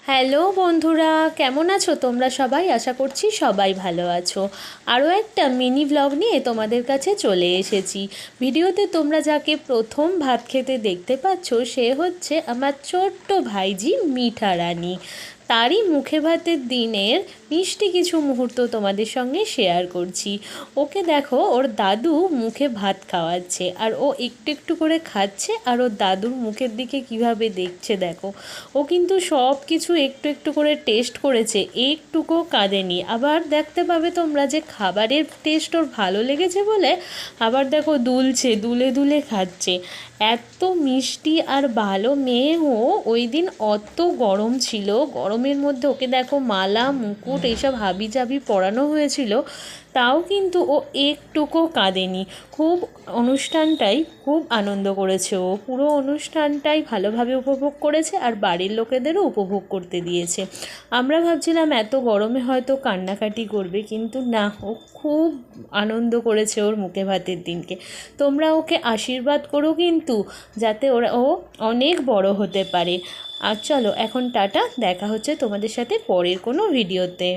Hello বন্ধুরা, কেমন আছো তোমরা সবাই? আশা করছি সবাই ভালো আছো। আরও একটা মিনি ব্লগ নিয়ে তোমাদের কাছে চলে এসেছি। ভিডিওতে তোমরা যাকে প্রথম ভাত খেতে দেখতে পাচ্ছ সে হচ্ছে আমার ছোট্ট ভাইজি মিঠা রানী। তারই মুখে ভাতের দিনের মিষ্টি কিছু মুহূর্ত তোমাদের সঙ্গে শেয়ার করছি। ওকে দেখো, ওর দাদু মুখে ভাত খাওয়াচ্ছে আর ও একটু একটু করে খাচ্ছে, আর ওর দাদুর মুখের দিকে কিভাবে দেখছে দেখো। ও কিন্তু সব কিছু একটু একটু করে টেস্ট করেছে, একটুকুও কাঁদেনি। আবার দেখতে পাবে তোমরা যে খাবারের টেস্ট ওর ভালো লেগেছে বলে আবার দেখো দুলছে, দুলে দুলে খাচ্ছে। এত মিষ্টি আর ভালো মেয়ে ও। ওই দিন অত গরম ছিল, গরমের মধ্যে ওকে দেখো মালা মুকুট এইসব হাবি জাবি পরানো হয়েছিল, তাও কিন্তু ও একটুকুও কাঁদেনি। খুব অনুষ্ঠানটাই খুব আনন্দ করেছে ও, পুরো অনুষ্ঠানটাই ভালোভাবে উপভোগ করেছে আর বাড়ির লোকেদেরও উপভোগ করতে দিয়েছে। আমরা ভাবছিলাম এত গরমে হয়তো কান্নাকাটি করবে, কিন্তু না, ও খুব আনন্দ করেছে ওর মুখে ভাতের দিনকে। তোমরা ওকে আশীর্বাদ করো কিন্তু, যাতে ও অনেক বড় হতে পারে। আর চলো এখন টাটা, দেখা হচ্ছে তোমাদের সাথে পরের কোনো ভিডিওতে।